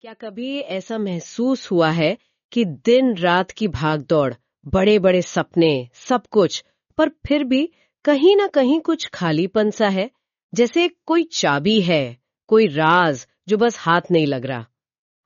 क्या कभी ऐसा महसूस हुआ है कि दिन रात की भागदौड़, बड़े बड़े सपने, सब कुछ, पर फिर भी कहीं ना कहीं कुछ खालीपन सा है, जैसे कोई चाबी है, कोई राज जो बस हाथ नहीं लग रहा।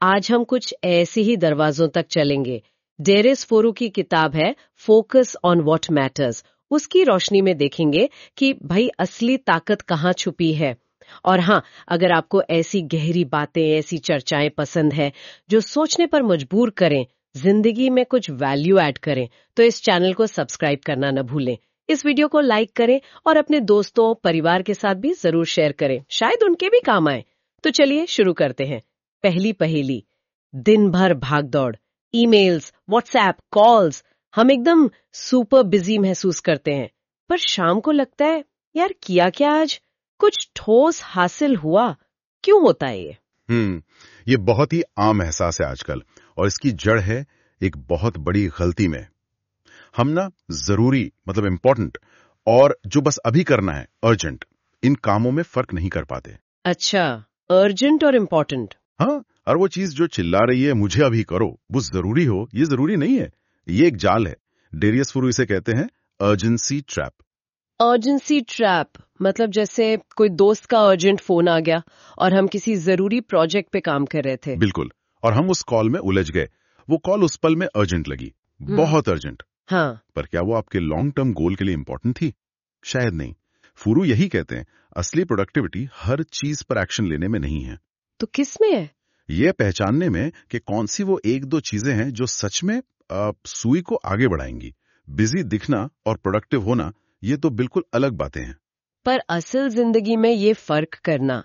आज हम कुछ ऐसे ही दरवाजों तक चलेंगे। डेरेस फोरू की किताब है फोकस ऑन व्हाट मैटर्स। उसकी रोशनी में देखेंगे कि भाई असली ताकत कहाँ छुपी है। और हाँ, अगर आपको ऐसी गहरी बातें, ऐसी चर्चाएं पसंद है जो सोचने पर मजबूर करें, जिंदगी में कुछ वैल्यू ऐड करें, तो इस चैनल को सब्सक्राइब करना न भूलें। इस वीडियो को लाइक करें और अपने दोस्तों, परिवार के साथ भी जरूर शेयर करें, शायद उनके भी काम आए। तो चलिए शुरू करते हैं। पहली पहेली। दिन भर भागदौड़, ईमेल्स, व्हाट्सएप, कॉल्स, हम एकदम सुपर बिजी महसूस करते हैं। पर शाम को लगता है, यार किया क्या आज? कुछ ठोस हासिल हुआ? क्यों होता है ये? ये बहुत ही आम एहसास है आजकल, और इसकी जड़ है एक बहुत बड़ी गलती में। हम ना जरूरी मतलब इम्पोर्टेंट और जो बस अभी करना है अर्जेंट, इन कामों में फर्क नहीं कर पाते। अच्छा, अर्जेंट और इम्पोर्टेंट। हाँ, और वो चीज जो चिल्ला रही है मुझे अभी करो, वो जरूरी हो, ये जरूरी नहीं है। ये एक जाल है। डेरियस फुरू इसे कहते हैं अर्जेंसी ट्रैप। अर्जेंसी ट्रैप मतलब जैसे कोई दोस्त का अर्जेंट फोन आ गया और हम किसी जरूरी प्रोजेक्ट पे काम कर रहे थे। बिल्कुल, और हम उस कॉल में उलझ गए। वो कॉल उस पल में अर्जेंट लगी, बहुत अर्जेंट। हाँ, पर क्या वो आपके लॉन्ग टर्म गोल के लिए इंपॉर्टेंट थी? शायद नहीं। फुरू यही कहते हैं, असली प्रोडक्टिविटी हर चीज पर एक्शन लेने में नहीं है। तो किस में है? यह पहचानने में कि कौन सी वो एक दो चीजें हैं जो सच में सुई को आगे बढ़ाएंगी। बिजी दिखना और प्रोडक्टिव होना, ये तो बिल्कुल अलग बातें हैं। पर असल जिंदगी में ये फर्क करना,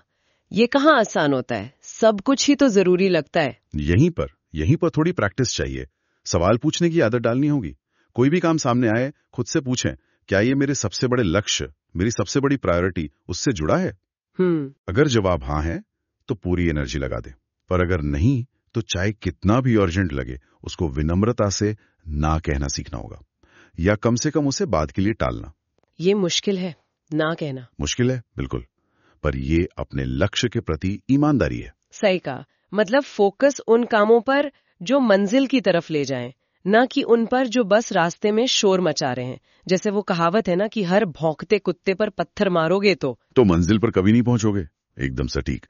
ये कहाँ आसान होता है? सब कुछ ही तो जरूरी लगता है। यहीं पर थोड़ी प्रैक्टिस चाहिए। सवाल पूछने की आदत डालनी होगी। कोई भी काम सामने आए, खुद से पूछें, क्या ये मेरे सबसे बड़े लक्ष्य, मेरी सबसे बड़ी प्रायोरिटी उससे जुड़ा है? अगर जवाब हाँ है, तो पूरी एनर्जी लगा दें। पर अगर नहीं, तो चाहे कितना भी अर्जेंट लगे, उसको विनम्रता से ना कहना सीखना होगा, या कम से कम उसे बाद के लिए टालना। ये मुश्किल है, ना कहना। मुश्किल है, बिल्कुल, पर ये अपने लक्ष्य के प्रति ईमानदारी है। सही कहा। मतलब फोकस उन कामों पर जो मंजिल की तरफ ले जाएं, ना कि उन पर जो बस रास्ते में शोर मचा रहे हैं। जैसे वो कहावत है ना कि हर भौंकते कुत्ते पर पत्थर मारोगे तो मंजिल पर कभी नहीं पहुंचोगे। एकदम सटीक।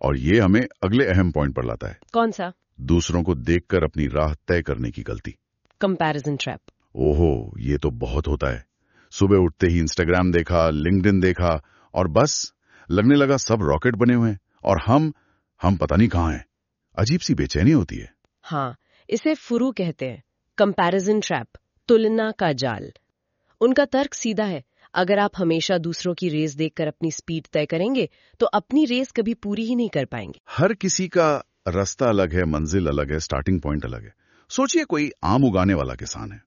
और ये हमें अगले अहम पॉइंट पर लाता है। कौन सा? दूसरों को देखकर अपनी राह तय करने की गलती। Comparison trap. ओहो, ये तो बहुत होता है। सुबह उठते ही इंस्टाग्राम देखा, लिंक्डइन देखा, और बस लगने लगा सब रॉकेट बने हुए हैं और हम पता नहीं कहाँ हैं। अजीब सी बेचैनी होती है। हाँ, इसे फुरू कहते हैं, कंपैरिजन ट्रैप, तुलना का जाल। उनका तर्क सीधा है, अगर आप हमेशा दूसरों की रेस देखकर अपनी स्पीड तय करेंगे, तो अपनी रेस कभी पूरी ही नहीं कर पाएंगे। हर किसी का रास्ता अलग है, मंजिल अलग है, स्टार्टिंग पॉइंट अलग है। सोचिए कोई आम उगाने वाला किसान है।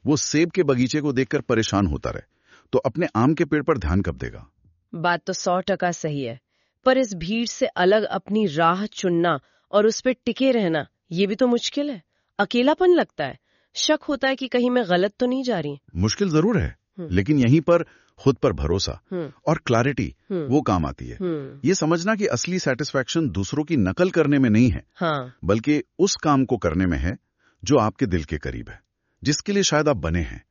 वो सेब के बगीचे को देखकर परेशान होता रहे, तो अपने आम के पेड़ पर ध्यान कब देगा? बात तो 100% सही है, पर इस भीड़ से अलग अपनी राह चुनना और उस पर टिके रहना, ये भी तो मुश्किल है। अकेलापन लगता है, शक होता है कि कहीं मैं गलत तो नहीं जा रही। मुश्किल जरूर है, लेकिन यहीं पर खुद पर भरोसा और क्लैरिटी वो काम आती है। ये समझना कि असली सेटिस्फैक्शन दूसरों की नकल करने में नहीं है, हाँ, बल्कि उस काम को करने में है जो आपके दिल के करीब है, जिसके लिए शायद आप बने हैं।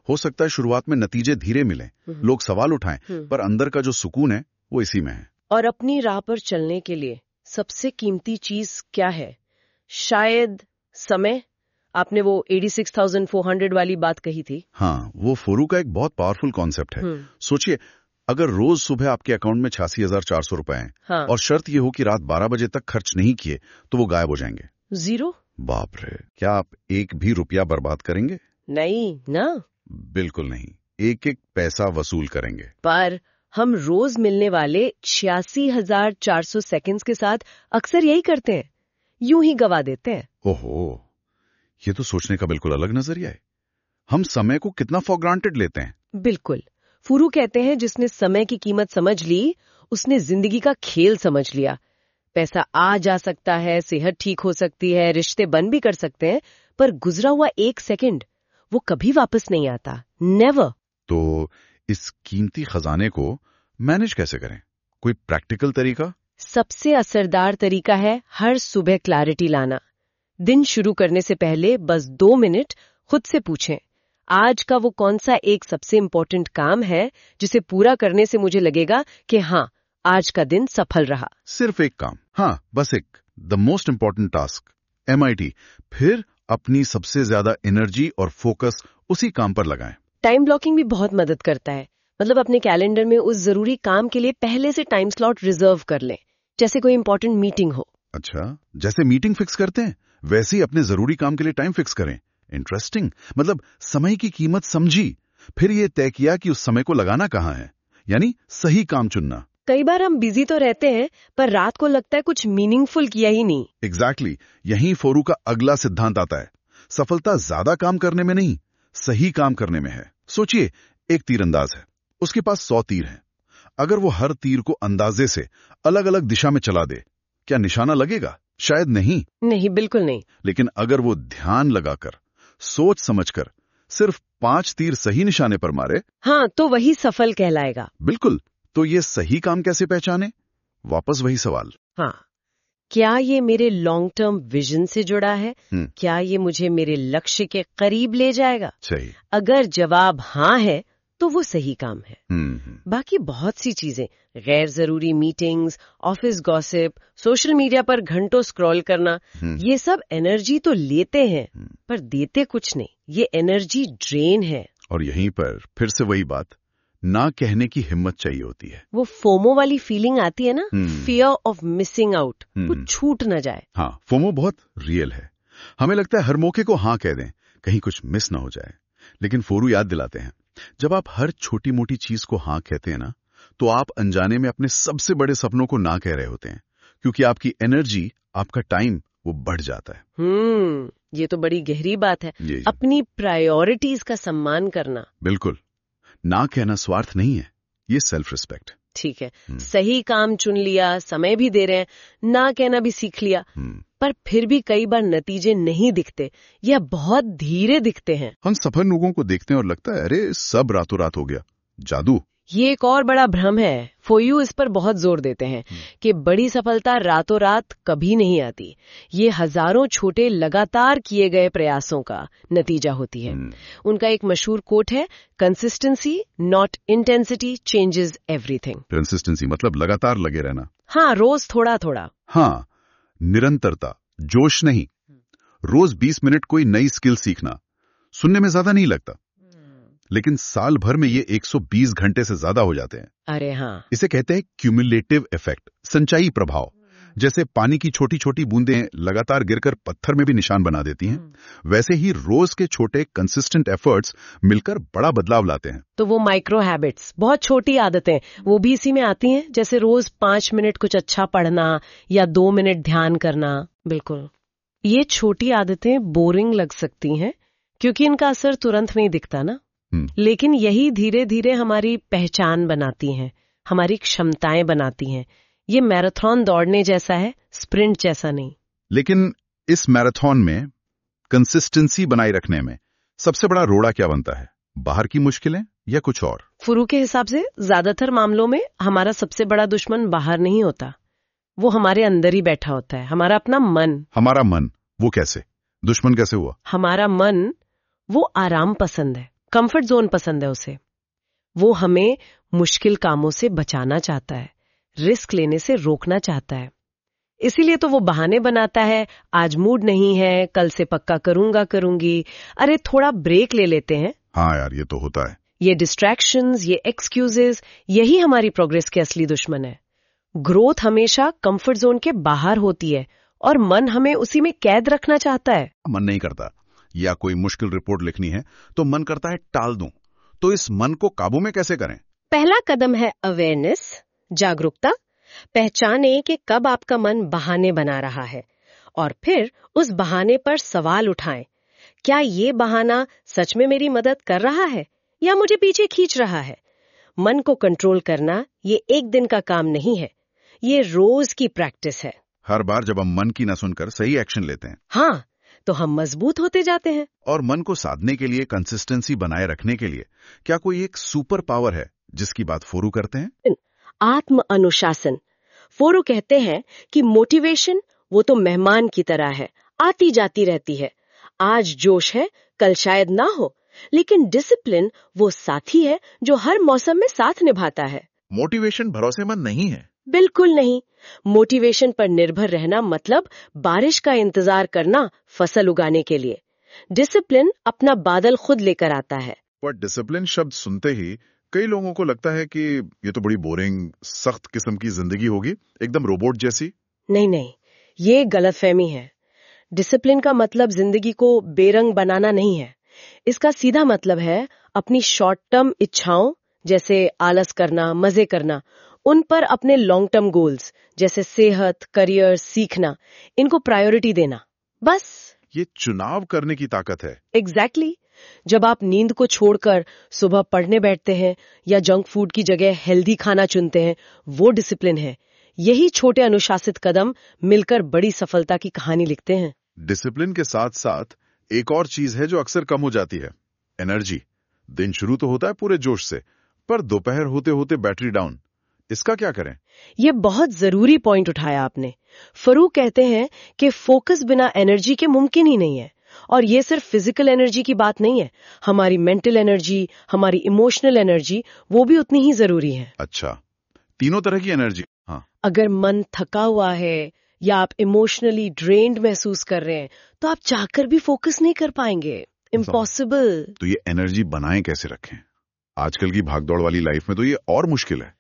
हो सकता है शुरुआत में नतीजे धीरे मिले, लोग सवाल उठाएं, पर अंदर का जो सुकून है वो इसी में है। और अपनी राह पर चलने के लिए सबसे कीमती चीज क्या है? शायद समय। आपने वो 86,400 वाली बात कही थी। हाँ, वो फुरू का एक बहुत पावरफुल कॉन्सेप्ट है। सोचिए, अगर रोज सुबह आपके अकाउंट में 86,400 रुपए हैं, हाँ, और शर्त ये हो कि रात 12 बजे तक खर्च नहीं किए, तो वो गायब हो जाएंगे। जीरो? बाप रे, क्या आप एक भी रुपया बर्बाद करेंगे? नहीं ना। बिल्कुल नहीं, एक एक पैसा वसूल करेंगे। पर हम रोज मिलने वाले 86,400 सेकंड्स के साथ अक्सर यही करते हैं, यूं ही गवा देते हैं। ओहो, ये तो सोचने का बिल्कुल अलग नजरिया है। हम समय को कितना फॉर ग्रांटेड लेते हैं। बिल्कुल। फुरू कहते हैं, जिसने समय की कीमत समझ ली, उसने जिंदगी का खेल समझ लिया। पैसा आ जा सकता है, सेहत ठीक हो सकती है, रिश्ते बन भी कर सकते हैं, पर गुजरा हुआ एक सेकंड वो कभी वापस नहीं आता। नेवर। तो इस कीमती खजाने को मैनेज कैसे करें? कोई प्रैक्टिकल तरीका? सबसे असरदार तरीका है हर सुबह क्लैरिटी लाना। दिन शुरू करने से पहले बस 2 मिनट खुद से पूछें, आज का वो कौन सा एक सबसे इम्पोर्टेंट काम है जिसे पूरा करने से मुझे लगेगा कि हाँ, आज का दिन सफल रहा। सिर्फ एक काम, हाँ, बस एक, the most important task, MIT। फिर अपनी सबसे ज्यादा एनर्जी और फोकस उसी काम पर लगाएं। टाइम ब्लॉकिंग भी बहुत मदद करता है। मतलब अपने कैलेंडर में उस जरूरी काम के लिए पहले से टाइम स्लॉट रिजर्व कर लें, जैसे कोई इंपॉर्टेंट मीटिंग हो। अच्छा, जैसे मीटिंग फिक्स करते हैं वैसे ही अपने जरूरी काम के लिए टाइम फिक्स करें। इंटरेस्टिंग। मतलब समय की कीमत समझी, फिर ये तय किया कि उस समय को लगाना कहाँ है, यानी सही काम चुनना। कई बार हम बिजी तो रहते हैं पर रात को लगता है कुछ मीनिंगफुल किया ही नहीं। एग्जैक्टली। यहीं फोरू का अगला सिद्धांत आता है। सफलता ज्यादा काम करने में नहीं, सही काम करने में है। सोचिए, एक तीरंदाज है, उसके पास 100 तीर हैं। अगर वो हर तीर को अंदाजे से अलग अलग दिशा में चला दे, क्या निशाना लगेगा? शायद नहीं। नहीं, बिल्कुल नहीं। लेकिन अगर वो ध्यान लगाकर, सोच समझकर सिर्फ 5 तीर सही निशाने पर मारे, हाँ, तो वही सफल कहलाएगा। बिल्कुल। तो ये सही काम कैसे पहचाने? वापस वही सवाल। हाँ, क्या ये मेरे लॉन्ग टर्म विजन से जुड़ा है? क्या ये मुझे मेरे लक्ष्य के करीब ले जाएगा? सही। अगर जवाब हाँ है तो वो सही काम है। बाकी बहुत सी चीजें, गैर जरूरी meetings, office gossip, social media पर घंटों स्क्रॉल करना, ये सब एनर्जी तो लेते हैं पर देते कुछ नहीं। ये एनर्जी ड्रेन है। और यहीं पर फिर से वही बात, ना कहने की हिम्मत चाहिए होती है। वो फोमो वाली फीलिंग आती है ना, फियर ऑफ मिसिंग आउट, वो छूट न जाए। हाँ, फोमो बहुत रियल है। हमें लगता है हर मौके को हाँ कह दें, कहीं कुछ मिस ना हो जाए। लेकिन फोरू याद दिलाते हैं, जब आप हर छोटी मोटी चीज को हाँ कहते हैं ना, तो आप अनजाने में अपने सबसे बड़े सपनों को ना कह रहे होते हैं, क्योंकि आपकी एनर्जी, आपका टाइम वो बढ़ जाता है। ये तो बड़ी गहरी बात है। अपनी प्रायोरिटीज का सम्मान करना। बिल्कुल। ना कहना स्वार्थ नहीं है, ये सेल्फ रिस्पेक्ट। ठीक है, सही काम चुन लिया, समय भी दे रहे हैं, ना कहना भी सीख लिया, पर फिर भी कई बार नतीजे नहीं दिखते या बहुत धीरे दिखते हैं। हम सफल लोगों को देखते हैं और लगता है अरे सब रातों रात हो गया, जादू। ये एक और बड़ा भ्रम है। फोयू इस पर बहुत जोर देते हैं कि बड़ी सफलता रातों रात कभी नहीं आती। ये हजारों छोटे लगातार किए गए प्रयासों का नतीजा होती है। उनका एक मशहूर कोट है, consistency not intensity changes everything. Consistency मतलब लगातार लगे रहना। हाँ, रोज थोड़ा थोड़ा। हाँ, निरंतरता, जोश नहीं। रोज 20 मिनट कोई नई स्किल सीखना सुनने में ज्यादा नहीं लगता, लेकिन साल भर में ये 120 घंटे से ज्यादा हो जाते हैं। अरे हाँ, इसे कहते हैं क्यूमुलेटिव इफेक्ट, संचयी प्रभाव। जैसे पानी की छोटी छोटी बूंदें लगातार गिरकर पत्थर में भी निशान बना देती हैं, वैसे ही रोज के छोटे कंसिस्टेंट एफर्ट्स मिलकर बड़ा बदलाव लाते हैं। तो वो माइक्रो हैबिट्स, बहुत छोटी आदतें, वो भी इसी में आती हैं। जैसे रोज 5 मिनट कुछ अच्छा पढ़ना या 2 मिनट ध्यान करना। बिल्कुल, ये छोटी आदतें बोरिंग लग सकती हैं क्योंकि इनका असर तुरंत नहीं दिखता ना, लेकिन यही धीरे धीरे हमारी पहचान बनाती हैं, हमारी क्षमताएं बनाती हैं। ये मैराथन दौड़ने जैसा है, स्प्रिंट जैसा नहीं। लेकिन इस मैराथन में कंसिस्टेंसी बनाए रखने में सबसे बड़ा रोड़ा क्या बनता है? बाहर की मुश्किलें या कुछ और? फुरू के हिसाब से ज्यादातर मामलों में हमारा सबसे बड़ा दुश्मन बाहर नहीं होता, वो हमारे अंदर ही बैठा होता है, हमारा अपना मन। हमारा मन, वो कैसे दुश्मन कैसे हुआ? हमारा मन वो आराम पसंद है, कंफर्ट जोन पसंद है उसे। वो हमें मुश्किल कामों से बचाना चाहता है, रिस्क लेने से रोकना चाहता है। इसीलिए तो वो बहाने बनाता है, आज मूड नहीं है, कल से पक्का करूंगी, अरे थोड़ा ब्रेक ले लेते हैं। हाँ यार, ये तो होता है। ये डिस्ट्रैक्शंस, ये एक्सक्यूजेस, यही हमारी प्रोग्रेस के असली दुश्मन है। ग्रोथ हमेशा कंफर्ट जोन के बाहर होती है और मन हमें उसी में कैद रखना चाहता है। मन नहीं करता, या कोई मुश्किल रिपोर्ट लिखनी है तो मन करता है टाल दूं। तो इस मन को काबू में कैसे करें? पहला कदम है अवेयरनेस, जागरूकता। पहचाने कि कब आपका मन बहाने बना रहा है और फिर उस बहाने पर सवाल उठाएं। क्या ये बहाना सच में मेरी मदद कर रहा है या मुझे पीछे खींच रहा है? मन को कंट्रोल करना ये एक दिन का काम नहीं है, ये रोज की प्रैक्टिस है। हर बार जब हम मन की न सुनकर सही एक्शन लेते हैं, हाँ, तो हम मजबूत होते जाते हैं। और मन को साधने के लिए, कंसिस्टेंसी बनाए रखने के लिए क्या कोई एक सुपर पावर है जिसकी बात फोरू करते हैं? आत्म अनुशासन। फोरू कहते हैं कि मोटिवेशन वो तो मेहमान की तरह है, आती जाती रहती है। आज जोश है, कल शायद ना हो, लेकिन डिसिप्लिन वो साथी है जो हर मौसम में साथ निभाता है। मोटिवेशन भरोसेमंद नहीं है। बिल्कुल नहीं। मोटिवेशन पर निर्भर रहना मतलब बारिश का इंतजार करना फसल उगाने के लिए। डिसिप्लिन अपना बादल खुद लेकर आता है। पर डिसिप्लिन शब्द सुनते ही कई लोगों को लगता है कि ये तो बड़ी बोरिंग, सख्त किस्म की जिंदगी होगी, एकदम रोबोट जैसी। नहीं नहीं, ये गलतफहमी है। डिसिप्लिन का मतलब जिंदगी को बेरंग बनाना नहीं है। इसका सीधा मतलब है अपनी शॉर्ट टर्म इच्छाओं जैसे आलस करना, मजे करना, उन पर अपने लॉन्ग टर्म गोल्स जैसे सेहत, करियर, सीखना, इनको प्रायोरिटी देना। बस ये चुनाव करने की ताकत है। एग्जैक्टली। जब आप नींद को छोड़कर सुबह पढ़ने बैठते हैं या जंक फूड की जगह हेल्दी खाना चुनते हैं, वो डिसिप्लिन है। यही छोटे अनुशासित कदम मिलकर बड़ी सफलता की कहानी लिखते हैं। डिसिप्लिन के साथ साथ एक और चीज है जो अक्सर कम हो जाती है, एनर्जी। दिन शुरू तो होता है पूरे जोश से, पर दोपहर होते होते बैटरी डाउन। इसका क्या करें? ये बहुत जरूरी पॉइंट उठाया आपने। फरूक कहते हैं कि फोकस बिना एनर्जी के मुमकिन ही नहीं है। और ये सिर्फ फिजिकल एनर्जी की बात नहीं है, हमारी मेंटल एनर्जी, हमारी इमोशनल एनर्जी, वो भी उतनी ही जरूरी है। अच्छा, तीनों तरह की एनर्जी। हाँ, अगर मन थका हुआ है या आप इमोशनली ड्रेन्ड महसूस कर रहे हैं, तो आप चाहकर भी फोकस नहीं कर पाएंगे। इम्पॉसिबल। तो ये एनर्जी बनाएं कैसे रखें? आजकल की भागदौड़ वाली लाइफ में तो ये और मुश्किल है।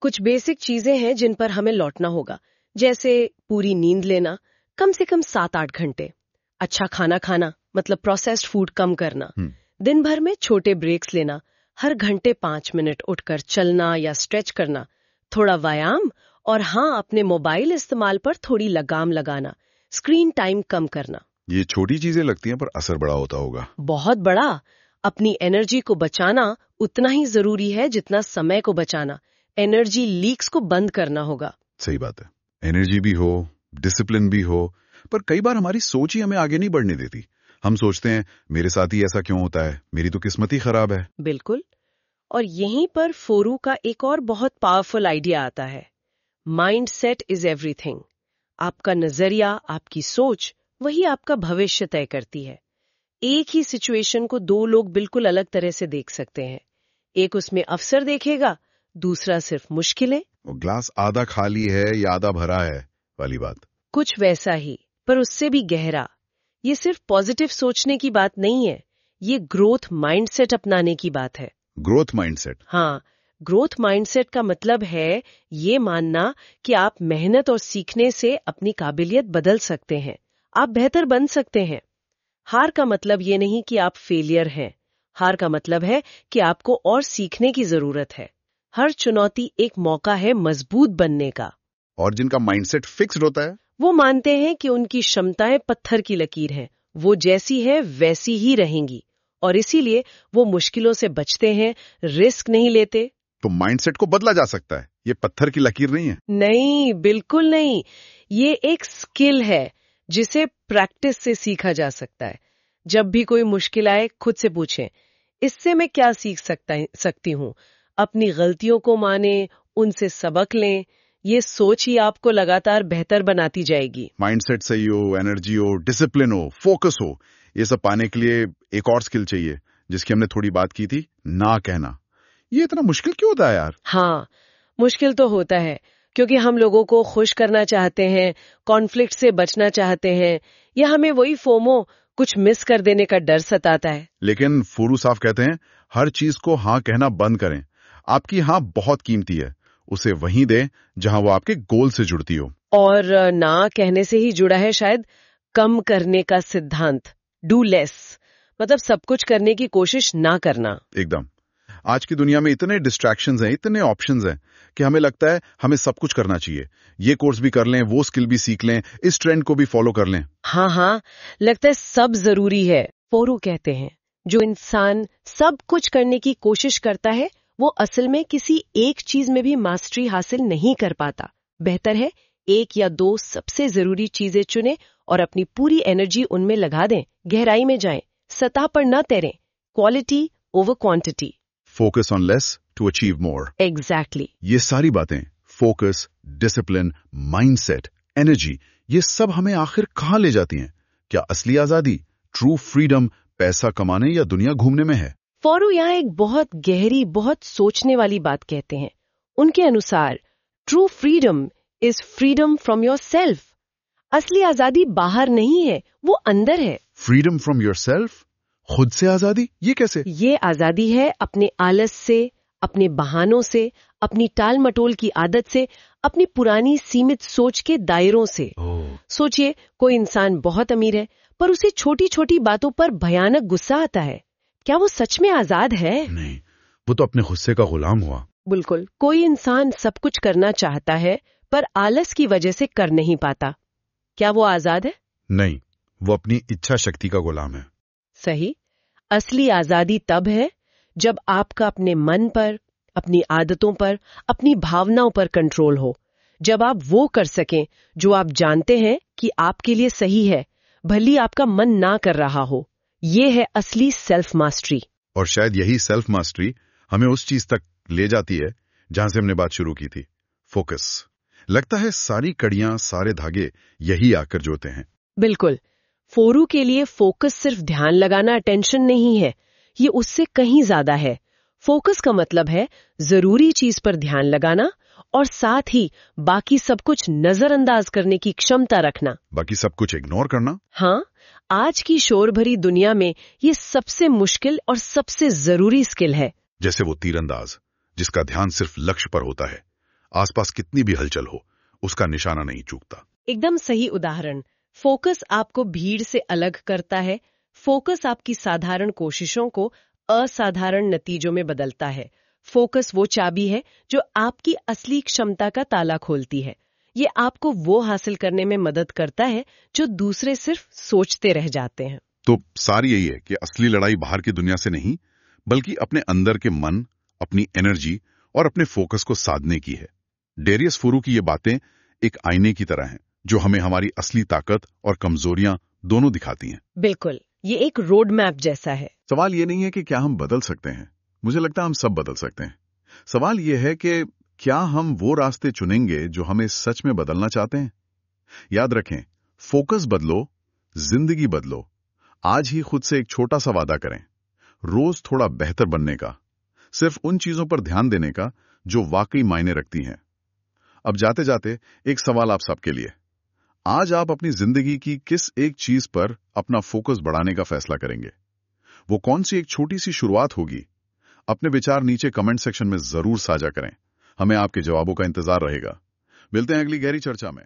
कुछ बेसिक चीजें हैं जिन पर हमें लौटना होगा, जैसे पूरी नींद लेना, कम से कम 7-8 घंटे, अच्छा खाना खाना, मतलब प्रोसेस्ड फूड कम करना, दिन भर में छोटे ब्रेक्स लेना, हर घंटे 5 मिनट उठकर चलना या स्ट्रेच करना, थोड़ा व्यायाम, और हाँ, अपने मोबाइल इस्तेमाल पर थोड़ी लगाम लगाना, स्क्रीन टाइम कम करना। ये छोटी चीजें लगती हैं पर असर बड़ा होता होगा। बहुत बड़ा। अपनी एनर्जी को बचाना उतना ही जरूरी है जितना समय को बचाना। एनर्जी लीक्स को बंद करना होगा। सही बात है। एनर्जी भी हो, डिसिप्लिन भी हो, पर कई बार हमारी सोच ही हमें आगे नहीं बढ़ने देती। हम सोचते हैं मेरे साथ ही ऐसा क्यों होता है, मेरी तो किस्मत ही खराब है। बिल्कुल। और यहीं पर फोरू का एक और बहुत पावरफुल आइडिया आता है, माइंड सेट इज एवरीथिंग। आपका नजरिया, आपकी सोच, वही आपका भविष्य तय करती है। एक ही सिचुएशन को दो लोग बिल्कुल अलग तरह से देख सकते हैं। एक उसमें अवसर देखेगा, दूसरा सिर्फ मुश्किलें। वो ग्लास आधा खाली है या आधा भरा है वाली बात। कुछ वैसा ही, पर उससे भी गहरा। ये सिर्फ पॉजिटिव सोचने की बात नहीं है, ये ग्रोथ माइंडसेट अपनाने की बात है। Growth mindset? हाँ, ग्रोथ माइंडसेट का मतलब है ये मानना कि आप मेहनत और सीखने से अपनी काबिलियत बदल सकते हैं, आप बेहतर बन सकते हैं। हार का मतलब ये नहीं कि आप फेलियर हैं। हार का मतलब है कि आपको और सीखने की जरूरत है। हर चुनौती एक मौका है मजबूत बनने का। और जिनका माइंडसेट फिक्स्ड होता है, वो मानते हैं कि उनकी क्षमताएं पत्थर की लकीर हैं, वो जैसी है वैसी ही रहेंगी, और इसीलिए वो मुश्किलों से बचते हैं, रिस्क नहीं लेते। तो माइंडसेट को बदला जा सकता है, ये पत्थर की लकीर नहीं है। नहीं, बिल्कुल नहीं। ये एक स्किल है जिसे प्रैक्टिस से सीखा जा सकता है। जब भी कोई मुश्किल आए, खुद से पूछें, इससे मैं क्या सीख सकती हूँ। अपनी गलतियों को माने, उनसे सबक लें। ये सोच ही आपको लगातार बेहतर बनाती जाएगी। माइंडसेट सही हो, एनर्जी हो, डिसिप्लिन हो, फोकस हो, ये सब पाने के लिए एक और स्किल चाहिए जिसकी हमने थोड़ी बात की थी, ना कहना। ये इतना मुश्किल क्यों होता है यार? हाँ, मुश्किल तो होता है क्योंकि हम लोगों को खुश करना चाहते हैं, कॉन्फ्लिक्ट से बचना चाहते हैं, या हमें वही फोमो, कुछ मिस कर देने का डर सताता है। लेकिन फूरू साफ कहते हैं हर चीज को हाँ कहना बंद करें। आपकी हाँ बहुत कीमती है, उसे वहीं दें जहां वो आपके गोल से जुड़ती हो। और ना कहने से ही जुड़ा है शायद कम करने का सिद्धांत, डू लेस, मतलब सब कुछ करने की कोशिश ना करना। एकदम। आज की दुनिया में इतने डिस्ट्रैक्शंस हैं, इतने ऑप्शंस हैं कि हमें लगता है हमें सब कुछ करना चाहिए। ये कोर्स भी कर लें, वो स्किल भी सीख लें, इस ट्रेंड को भी फॉलो कर लें। हाँ, लगता है सब जरूरी है। फोरू कहते हैं जो इंसान सब कुछ करने की कोशिश करता है वो असल में किसी एक चीज में भी मास्टरी हासिल नहीं कर पाता। बेहतर है एक या दो सबसे जरूरी चीजें चुनें और अपनी पूरी एनर्जी उनमें लगा दें। गहराई में जाएं, सतह पर न तैरें। Quality over quantity. Focus on less to achieve more. Exactly. ये सारी बातें फोकस, डिसिप्लिन, माइंडसेट, एनर्जी, ये सब हमें आखिर कहाँ ले जाती हैं? क्या असली आजादी, ट्रू फ्रीडम, पैसा कमाने या दुनिया घूमने में है? फॉरू यहाँ एक बहुत गहरी, बहुत सोचने वाली बात कहते हैं। उनके अनुसार true freedom is freedom from your self. असली आजादी बाहर नहीं है, वो अंदर है। फ्रीडम फ्रॉम योरसेल्फ, खुद से आजादी, ये कैसे? ये आजादी है अपने आलस से, अपने बहानों से, अपनी टाल मटोल की आदत से, अपनी पुरानी सीमित सोच के दायरों से। सोचिए, कोई इंसान बहुत अमीर है पर उसे छोटी छोटी बातों पर भयानक गुस्सा आता है। क्या वो सच में आजाद है? नहीं, वो तो अपने गुस्से का गुलाम हुआ। बिल्कुल। कोई इंसान सब कुछ करना चाहता है पर आलस की वजह से कर नहीं पाता। क्या वो आजाद है? नहीं, वो अपनी इच्छा शक्ति का गुलाम है। सही। असली आजादी तब है जब आपका अपने मन पर, अपनी आदतों पर, अपनी भावनाओं पर कंट्रोल हो। जब आप वो कर सकें जो आप जानते हैं कि आपके लिए सही है, भली आपका मन ना कर रहा हो। ये है असली सेल्फ मास्टरी। और शायद यही सेल्फ मास्टरी हमें उस चीज तक ले जाती है जहां से हमने बात शुरू की थी, फोकस। लगता है सारी कड़ियां, सारे धागे यही आकर जोड़ते हैं। बिल्कुल। फोरू के लिए फोकस सिर्फ ध्यान लगाना, अटेंशन नहीं है, ये उससे कहीं ज्यादा है। फोकस का मतलब है जरूरी चीज पर ध्यान लगाना और साथ ही बाकी सब कुछ नजरअंदाज करने की क्षमता रखना। बाकी सब कुछ इग्नोर करना? हाँ, आज की शोर भरी दुनिया में ये सबसे मुश्किल और सबसे जरूरी स्किल है। जैसे वो तीरंदाज जिसका ध्यान सिर्फ लक्ष्य पर होता है, आसपास कितनी भी हलचल हो उसका निशाना नहीं चूकता। एकदम सही उदाहरण। फोकस आपको भीड़ से अलग करता है। फोकस आपकी साधारण कोशिशों को असाधारण नतीजों में बदलता है। फोकस वो चाबी है जो आपकी असली क्षमता का ताला खोलती है। ये आपको वो हासिल करने में मदद करता है जो दूसरे सिर्फ सोचते रह जाते हैं। तो सार यही है कि असली लड़ाई बाहर की दुनिया से नहीं, बल्कि अपने अंदर के मन, अपनी एनर्जी और अपने फोकस को साधने की है। डेरियस फोरू की ये बातें एक आईने की तरह हैं जो हमें हमारी असली ताकत और कमजोरियां दोनों दिखाती हैं। बिल्कुल, ये एक रोड मैप जैसा है। सवाल ये नहीं है कि क्या हम बदल सकते हैं, मुझे लगता है हम सब बदल सकते हैं। सवाल ये है कि क्या हम वो रास्ते चुनेंगे जो हमें सच में बदलना चाहते हैं। याद रखें, फोकस बदलो, जिंदगी बदलो। आज ही खुद से एक छोटा सा वादा करें, रोज थोड़ा बेहतर बनने का, सिर्फ उन चीजों पर ध्यान देने का जो वाकई मायने रखती हैं। अब जाते जाते एक सवाल आप सबके लिए, आज आप अपनी जिंदगी की किस एक चीज पर अपना फोकस बढ़ाने का फैसला करेंगे? वो कौन सी एक छोटी सी शुरुआत होगी? अपने विचार नीचे कमेंट सेक्शन में जरूर साझा करें। हमें आपके जवाबों का इंतजार रहेगा। मिलते हैं अगली गहरी चर्चा में।